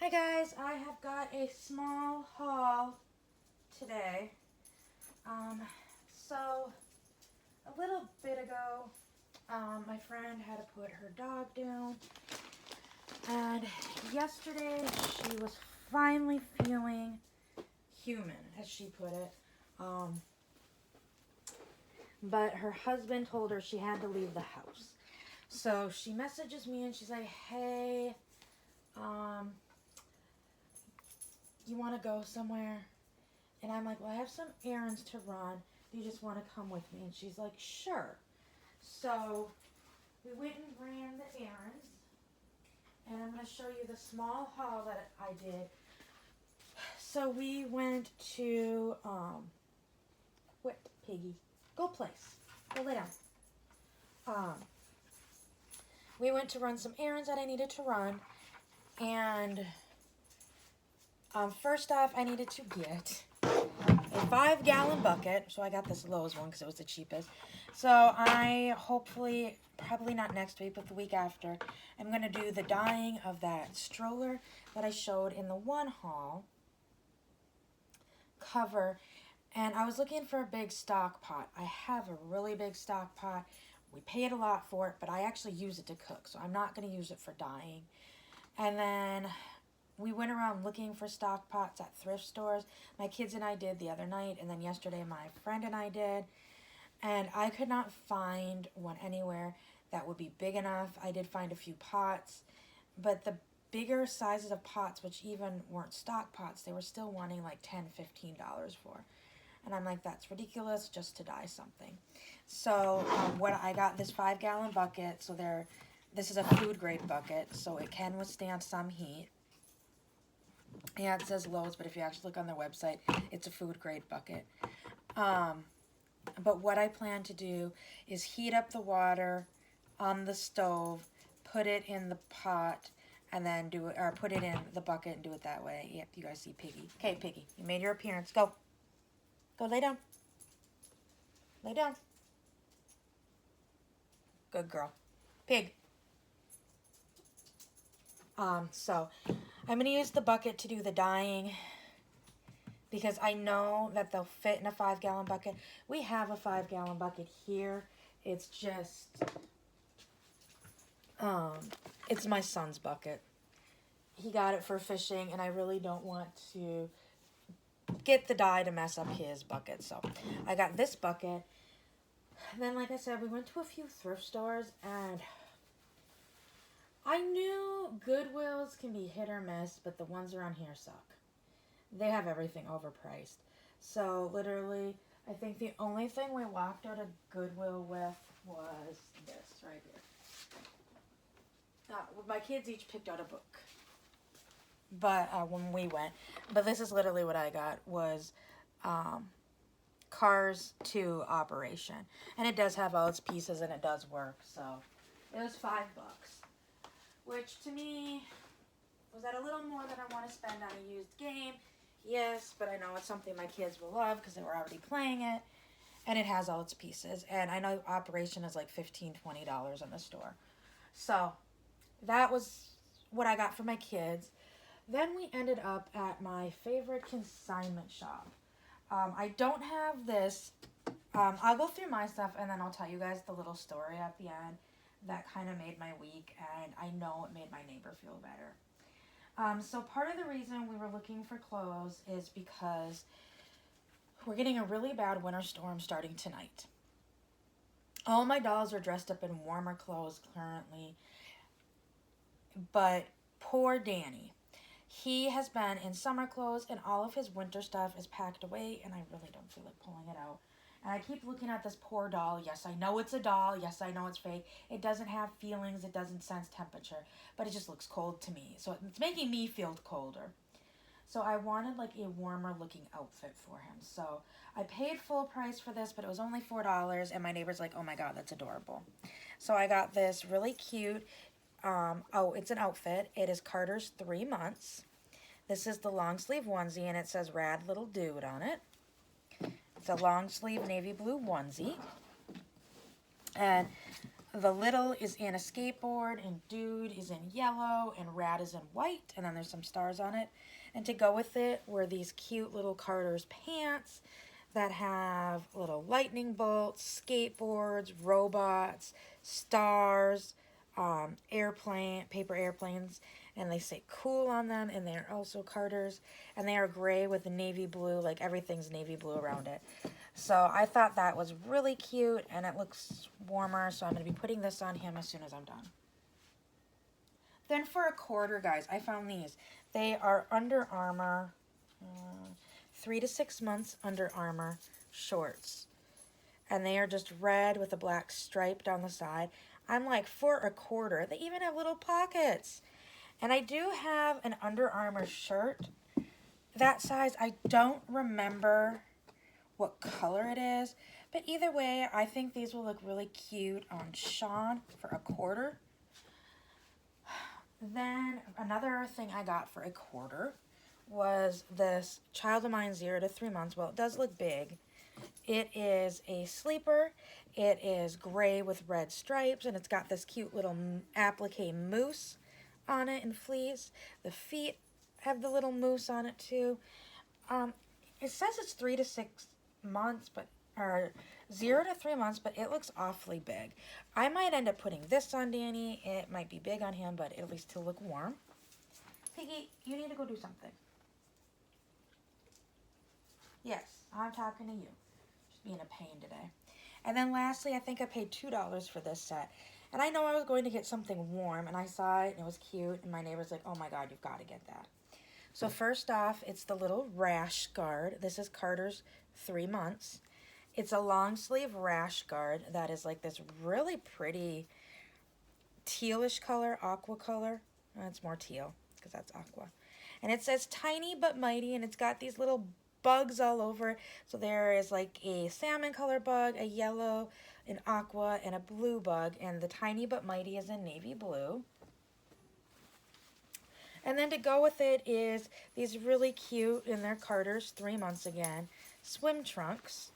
Hi guys, I have got a small haul today. So a little bit ago, my friend had to put her dog down, and yesterday she was finally feeling human, as she put it. But her husband told her she had to leave the house. So she messages me and she's like, hey, you want to go somewhere? And I'm like, well, I have some errands to run. Do you just want to come with me? And she's like, sure. So we went and ran the errands. And I'm going to show you the small haul that I did. So we went to, what, Piggy? Go place. Go lay down. We went to run some errands that I needed to run. And first off, I needed to get a 5-gallon bucket. So I got this Lowe's one because it was the cheapest. So I hopefully, probably not next week, but the week after, I'm going to do the dyeing of that stroller that I showed in the one haul cover. And I was looking for a big stock pot. I have a really big stock pot. We paid a lot for it, but I actually use it to cook. So I'm not going to use it for dyeing. And then we went around looking for stock pots at thrift stores. My kids and I did the other night, and then yesterday my friend and I did. And I could not find one anywhere that would be big enough. I did find a few pots, but the bigger sizes of pots, which even weren't stock pots, they were still wanting like $10, $15 for. And I'm like, that's ridiculous just to dye something. So what I got this 5-gallon bucket. So this is a food grade bucket, so it can withstand some heat. Yeah, it says Lowe's, but if you actually look on their website, it's a food grade bucket. But what I plan to do is heat up the water on the stove, put it in the pot, and then do it, or put it in the bucket and do it that way. Yep, you guys see Piggy. Okay, Piggy, you made your appearance. Go. Go lay down. Lay down. Good girl. Pig. So I'm going to use the bucket to do the dyeing because I know that they'll fit in a 5-gallon bucket. We have a 5-gallon bucket here. It's just, it's my son's bucket. He got it for fishing, and I really don't want to get the dye to mess up his bucket. So I got this bucket. Then, like I said, we went to a few thrift stores, and I knew Goodwills can be hit or miss, but the ones around here suck. They have everything overpriced. So, literally, I think the only thing we walked out of Goodwill with was this right here. My kids each picked out a book. But when we went. But this is literally what I got was Cars 2 Operation. And it does have all its pieces and it does work. So, it was $5. Which to me, was that a little more than I want to spend on a used game? Yes, but I know it's something my kids will love because they were already playing it. And it has all its pieces. And I know Operation is like $15, $20 in the store. So, that was what I got for my kids. Then we ended up at my favorite consignment shop. I don't have this. I'll go through my stuff and then I'll tell you guys the little story at the end that kind of made my week, and I know it made my neighbor feel better. So part of the reason we were looking for clothes is because we're getting a really bad winter storm starting tonight. All my dolls are dressed up in warmer clothes currently, but poor Danny. He has been in summer clothes and all of his winter stuff is packed away, and I really don't feel like pulling it out. And I keep looking at this poor doll. Yes, I know it's a doll. Yes, I know it's fake. It doesn't have feelings. It doesn't sense temperature. But it just looks cold to me. So it's making me feel colder. So I wanted like a warmer looking outfit for him. So I paid full price for this, but it was only $4. And my neighbor's like, oh my God, that's adorable. So I got this really cute, it's an outfit. It is Carter's 3 months. This is the long sleeve onesie and it says Rad Little Dude on it. It's a long sleeve navy blue onesie. And The little is in a skateboard, and dude is in yellow, and rat is in white, and then there's some stars on it. And to go with it were these cute little Carter's pants that have little lightning bolts, skateboards, robots, stars, paper airplanes, and they say cool on them, and they're also Carter's, and they are gray with the navy blue, like everything's navy blue around it. So I thought that was really cute, and it looks warmer, so I'm going to be putting this on him as soon as I'm done. Then for a quarter, guys, I found these. They are Under Armour, 3 to 6 months Under Armour shorts. And they are just red with a black stripe down the side. I'm like, for a quarter. They even have little pockets. And I do have an Under Armour shirt. That size, I don't remember what color it is. But either way, I think these will look really cute on Sean for a quarter. Then another thing I got for a quarter was this Child of Mine 0 to 3 months. Well, it does look big. It is a sleeper. It is gray with red stripes, and it's got this cute little applique mousse on it in fleece. The feet have the little mousse on it too. It says it's 3 to 6 months, or 0 to 3 months, but it looks awfully big. I might end up putting this on Danny. It might be big on him, but at least he'll look warm. Piggy, you need to go do something. Yes, I'm talking to you. Just being a pain today. And then lastly, I think I paid $2 for this set. And I know I was going to get something warm, and I saw it, and it was cute, and my neighbor's like, oh my God, you've got to get that. So first off, it's the little rash guard. This is Carter's 3 months. It's a long sleeve rash guard that is like this really pretty tealish color, aqua color. It's more teal because that's aqua. And it says tiny but mighty, and it's got these little bugs all over. So there is like a salmon color bug, a yellow, an aqua, and a blue bug. And the tiny but mighty is in navy blue. And then to go with it is these really cute, and they're Carter's 3 months again, swim trunks.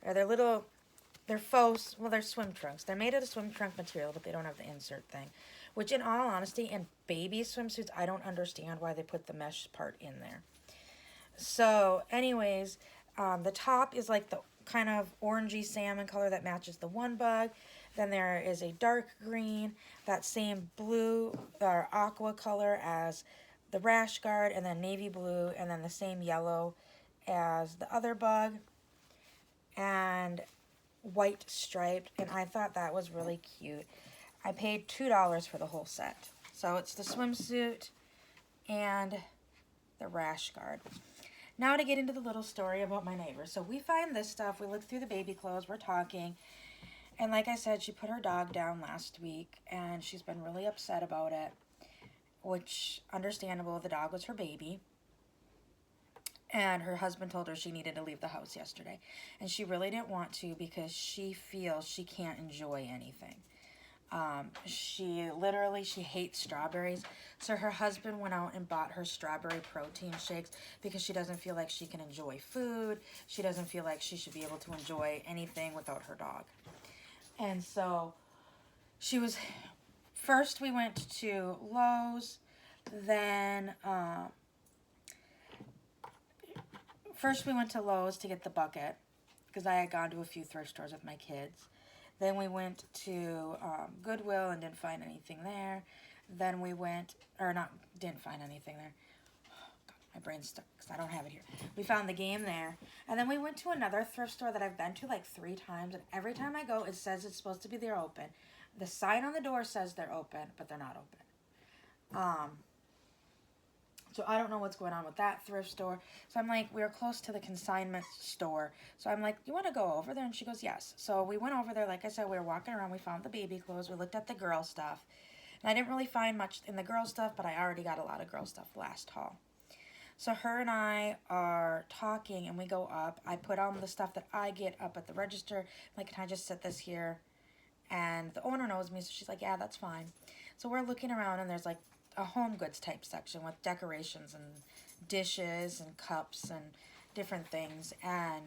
Or they're faux, well, they're swim trunks. They're made out of swim trunk material, but they don't have the insert thing. Which, in all honesty, in baby swimsuits, I don't understand why they put the mesh part in there. So, anyways, the top is like the kind of orangey salmon color that matches the one bug. Then there is a dark green, that same blue or aqua color as the rash guard, and then navy blue, and then the same yellow as the other bug, and white striped, and I thought that was really cute. I paid $2 for the whole set. So it's the swimsuit and the rash guard. Now to get into the little story about my neighbor. So we find this stuff, we look through the baby clothes, we're talking, and like I said, she put her dog down last week, and she's been really upset about it, which, understandable, the dog was her baby. And her husband told her she needed to leave the house yesterday. And she really didn't want to because she feels she can't enjoy anything. She hates strawberries. So her husband went out and bought her strawberry protein shakes because she doesn't feel like she can enjoy food. She doesn't feel like she should be able to enjoy anything without her dog. And so first we went to Lowe's, then, first we went to Lowe's to get the bucket because I had gone to a few thrift stores with my kids. Then we went to Goodwill and didn't find anything there. Then we didn't find anything there. Oh, God, my brain's stuck because I don't have it here. We found the game there. And then we went to another thrift store that I've been to like 3 times. And every time I go, it says it's supposed to be they're open. The sign on the door says they're open, but they're not open. So I don't know what's going on with that thrift store. So I'm like, we were close to the Consignment store. So I'm like, you want to go over there? And she goes, yes. So we went over there. Like I said, we were walking around. We found the baby clothes. We looked at the girl stuff. And I didn't really find much in the girl stuff, but I already got a lot of girl stuff last haul. So her and I are talking, and we go up. I put on the stuff that I get up at the register. I'm like, can I just sit this here? And the owner knows me, so she's like, yeah, that's fine. So we're looking around, and there's like a home goods type section with decorations and dishes and cups and different things. And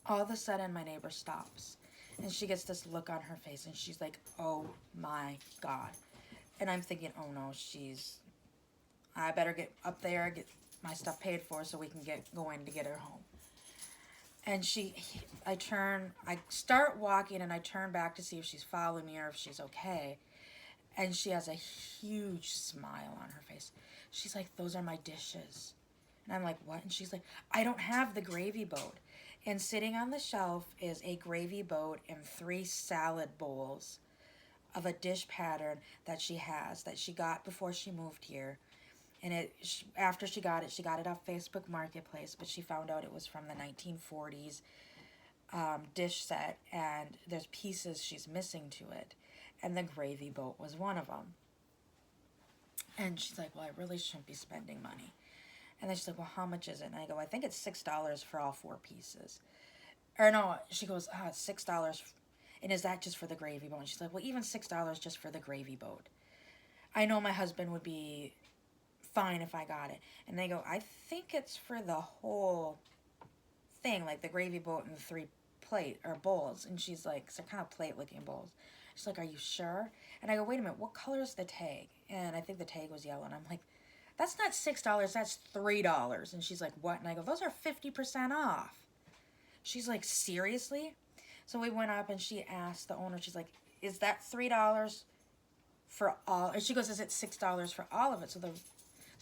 all of a sudden my neighbor stops And she gets this look on her face, and she's like, oh my God. And I'm thinking, oh no, I better get up there, get my stuff paid for so we can get going to get her home. And I start walking, and I turn back to see if she's following me or if she's okay. And she has a huge smile on her face. She's like, those are my dishes. And I'm like, what? And she's like, I don't have the gravy boat. And sitting on the shelf is a gravy boat and 3 salad bowls of a dish pattern that she got before she moved here. And after she got it off Facebook Marketplace, but she found out it was from the 1940s dish set, and there's pieces she's missing to it. And the gravy boat was one of them. And she's like, well, I really shouldn't be spending money. And then she's like, well, how much is it? And I go, I think it's $6 for all 4 pieces. Or no, she goes, it's $6. And is that just for the gravy boat? And she's like, well, even $6 just for the gravy boat. I know my husband would be fine if I got it. And they go, I think it's for the whole thing, like the gravy boat and the 3 plate or bowls. And she's like, they're kind of plate looking bowls. She's like, are you sure? And I go, wait a minute, what color is the tag? And I think the tag was yellow. And I'm like, that's not $6, that's $3. And she's like, what? And I go, those are 50% off. She's like, seriously? So we went up, and she asked the owner, she's like, is that $3 for all? And she goes, is it $6 for all of it? So the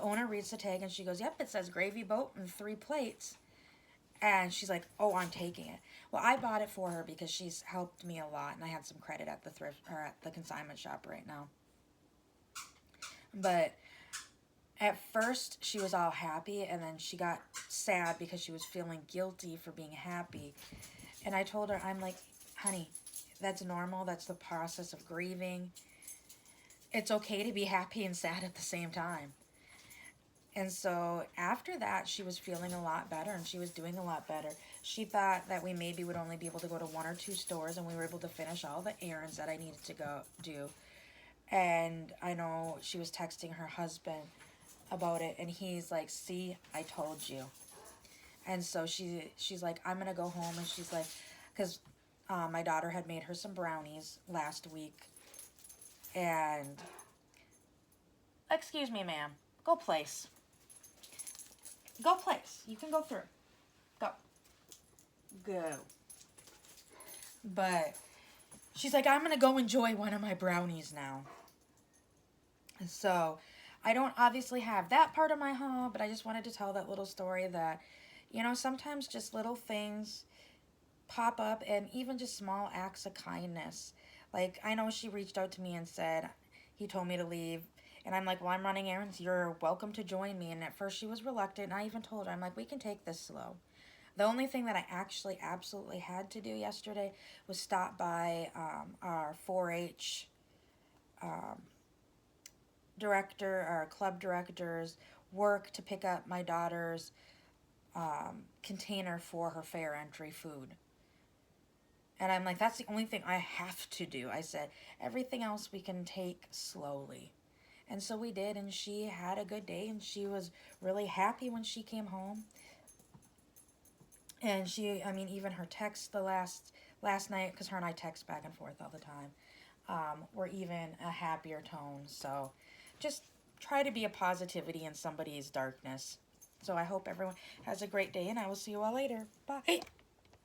owner reads the tag, and she goes, yep, it says gravy boat and 3 plates. And she's like, oh, I'm taking it. Well, I bought it for her because she's helped me a lot, and I had some credit at the consignment shop right now. But at first, she was all happy, and then she got sad because she was feeling guilty for being happy. And I told her, I'm like, honey, that's normal. That's the process of grieving. It's okay to be happy and sad at the same time. And so after that, she was feeling a lot better, and she was doing a lot better. She thought that we maybe would only be able to go to 1 or 2 stores, and we were able to finish all the errands that I needed to go do. And I know she was texting her husband about it, and he's like, see, I told you. And so she's like, I'm going to go home. And she's like, because my daughter had made her some brownies last week. And, excuse me, ma'am, go place. Go place. You can go through. Go. But she's like, I'm going to go enjoy one of my brownies now. So I don't obviously have that part of my haul, but I just wanted to tell that little story that, you know, sometimes just little things pop up, and even just small acts of kindness. Like, I know she reached out to me and said, he told me to leave. And I'm like, well, I'm running errands. You're welcome to join me. And at first she was reluctant. And I even told her, I'm like, we can take this slow. The only thing that I actually absolutely had to do yesterday was stop by our 4-H director, our club director's work to pick up my daughter's container for her fair entry food. And I'm like, that's the only thing I have to do. I said, everything else we can take slowly. And so we did, and she had a good day, and she was really happy when she came home. And even her texts the last night, because her and I text back and forth all the time, were even a happier tone. So just try to be a positivity in somebody's darkness. So I hope everyone has a great day, and I will see you all later. Bye.